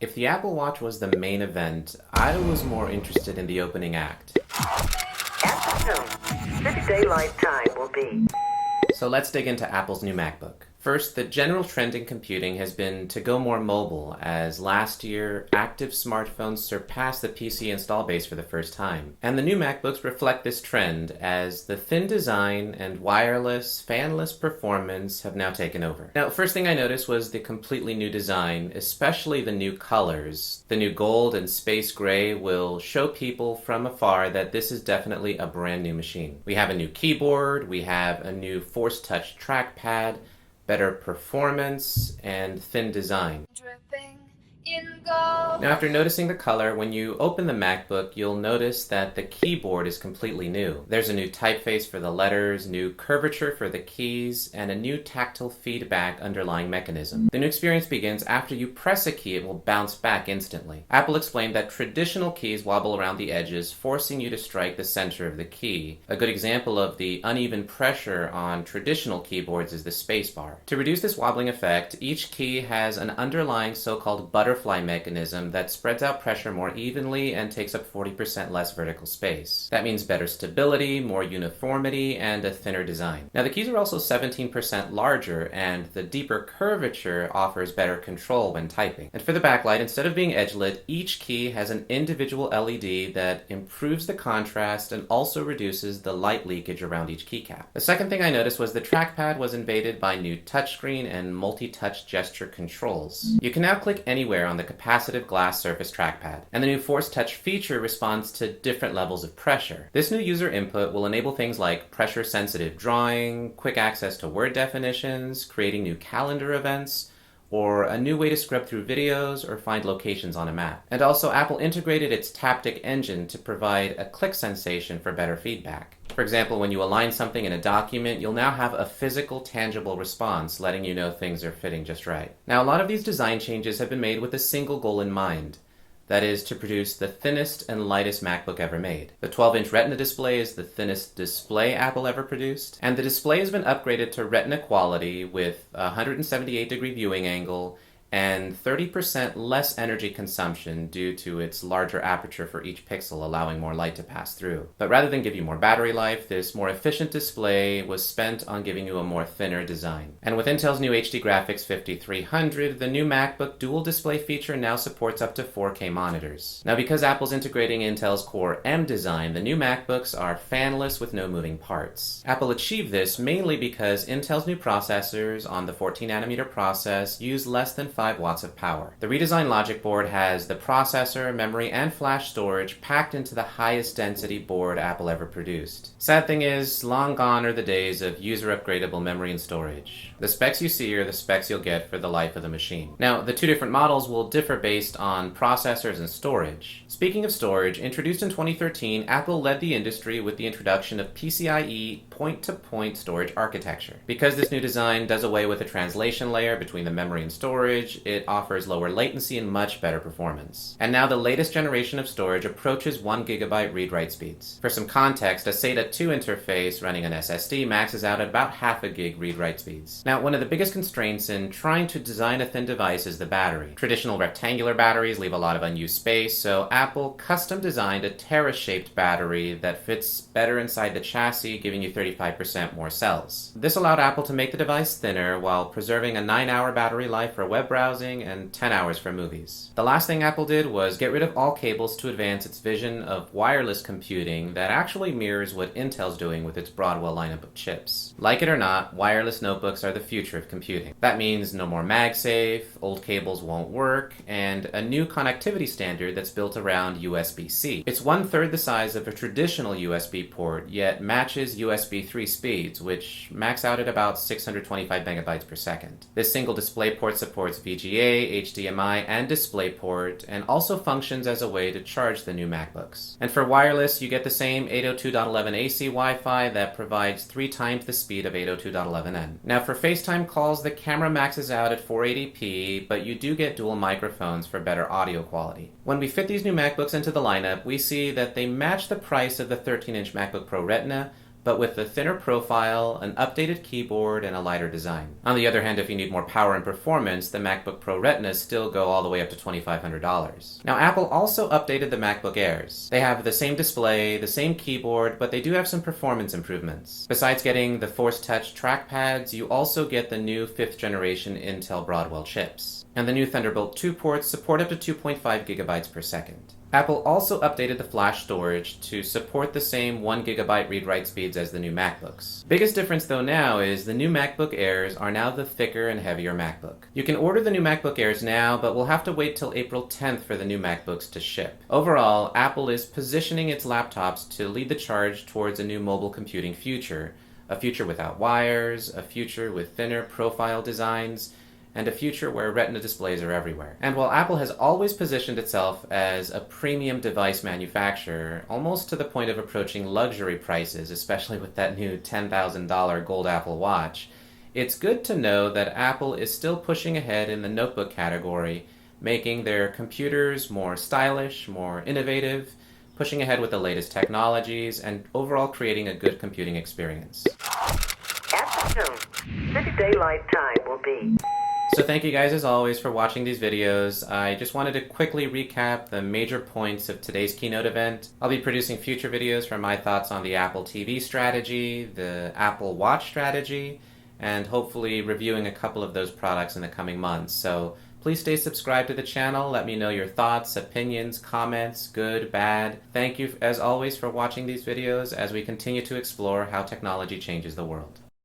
If the Apple Watch was the main event, I was more interested in the opening act. Afternoon. City daylight time will be. So let's dig into Apple's new MacBook. First, the general trend in computing has been to go more mobile, as last year, active smartphones surpassed the PC install base for the first time. And the new MacBooks reflect this trend, as the thin design and wireless, fanless performance have now taken over. Now, first thing I noticed was the completely new design, especially the new colors. The new gold and space gray will show people from afar that this is definitely a brand new machine. We have a new keyboard, we have a new ForceTouch trackpad, better performance, and thin design. Now, after noticing the color, when you open the MacBook, you'll notice that the keyboard is completely new. There's a new typeface for the letters, new curvature for the keys, and a new tactile feedback underlying mechanism. The new experience begins after you press a key, it will bounce back instantly. Apple explained that traditional keys wobble around the edges, forcing you to strike the center of the key. A good example of the uneven pressure on traditional keyboards is the spacebar. To reduce this wobbling effect, each key has an underlying so-called butterfly mechanism that spreads out pressure more evenly and takes up 40% less vertical space. That means better stability, more uniformity, and a thinner design. Now, the keys are also 17% larger, and the deeper curvature offers better control when typing. And for the backlight, instead of being edge-lit, each key has an individual LED that improves the contrast and also reduces the light leakage around each keycap. The second thing I noticed was the trackpad was invaded by new touchscreen and multi-touch gesture controls. You can now click anywhere on the capacitive glass surface trackpad, and the new ForceTouch feature responds to different levels of pressure. This new user input will enable things like pressure-sensitive drawing, quick access to word definitions, creating new calendar events, or a new way to scrub through videos or find locations on a map. And also, Apple integrated its Taptic engine to provide a click sensation for better feedback. For example, when you align something in a document, you'll now have a physical, tangible response, letting you know things are fitting just right. Now, a lot of these design changes have been made with a single goal in mind. That is, to produce the thinnest and lightest MacBook ever made. The 12-inch Retina display is the thinnest display Apple ever produced, and the display has been upgraded to Retina quality with a 178-degree viewing angle and 30% less energy consumption due to its larger aperture for each pixel, allowing more light to pass through. But rather than give you more battery life, this more efficient display was spent on giving you a more thinner design. And with Intel's new HD Graphics 5300, the new MacBook dual display feature now supports up to 4K monitors. Now, because Apple's integrating Intel's Core M design, the new MacBooks are fanless with no moving parts. Apple achieved this mainly because Intel's new processors on the 14nm process use less than 5 watts of power. The redesigned logic board has the processor, memory, and flash storage packed into the highest density board Apple ever produced. Sad thing is, long gone are the days of user upgradable memory and storage. The specs you see are the specs you'll get for the life of the machine. Now, the two different models will differ based on processors and storage. Speaking of storage, introduced in 2013, Apple led the industry with the introduction of PCIe point-to-point storage architecture. Because this new design does away with a translation layer between the memory and storage, it offers lower latency and much better performance. And now the latest generation of storage approaches 1 GB read-write speeds. For some context, a SATA 2 interface running an SSD maxes out at about half a gig read-write speeds. Now, one of the biggest constraints in trying to design a thin device is the battery. Traditional rectangular batteries leave a lot of unused space, so Apple custom designed a Terra-shaped battery that fits better inside the chassis, giving you 35% more cells. This allowed Apple to make the device thinner while preserving a 9-hour battery life for web browsing and 10 hours for movies. The last thing Apple did was get rid of all cables to advance its vision of wireless computing that actually mirrors what Intel's doing with its Broadwell lineup of chips. Like it or not, wireless notebooks are the future of computing. That means no more MagSafe, old cables won't work, and a new connectivity standard that's built around USB-C. It's 1/3 the size of a traditional USB port, yet matches USB 3 speeds, which max out at about 625 megabytes per second. This single display port supports VGA, HDMI, and DisplayPort, and also functions as a way to charge the new MacBooks. And for wireless, you get the same 802.11 AC Wi-Fi that provides 3 times the speed of 802.11n. Now, for FaceTime calls, the camera maxes out at 480p, but you do get dual microphones for better audio quality. When we fit these new MacBooks into the lineup, we see that they match the price of the 13-inch MacBook Pro Retina, but with a thinner profile, an updated keyboard, and a lighter design. On the other hand, if you need more power and performance, the MacBook Pro Retinas still go all the way up to $2,500. Now, Apple also updated the MacBook Airs. They have the same display, the same keyboard, but they do have some performance improvements. Besides getting the ForceTouch trackpads, you also get the new 5th generation Intel Broadwell chips. And the new Thunderbolt 2 ports support up to 2.5 gigabytes per second. Apple also updated the flash storage to support the same 1 gigabyte read-write speeds as the new MacBooks. Biggest difference though now is the new MacBook Airs are now the thicker and heavier MacBook. You can order the new MacBook Airs now, but we'll have to wait till April 10th for the new MacBooks to ship. Overall, Apple is positioning its laptops to lead the charge towards a new mobile computing future. A future without wires, a future with thinner profile designs, and a future where Retina displays are everywhere. And while Apple has always positioned itself as a premium device manufacturer, almost to the point of approaching luxury prices, especially with that new $10,000 gold Apple Watch, it's good to know that Apple is still pushing ahead in the notebook category, making their computers more stylish, more innovative, pushing ahead with the latest technologies, and overall creating a good computing experience. At the soon, City Daylight Time will be. So thank you guys as always for watching these videos. I just wanted to quickly recap the major points of today's keynote event. I'll be producing future videos for my thoughts on the Apple TV strategy, the Apple Watch strategy, and hopefully reviewing a couple of those products in the coming months. So please stay subscribed to the channel. Let me know your thoughts, opinions, comments, good, bad. Thank you as always for watching these videos as we continue to explore how technology changes the world.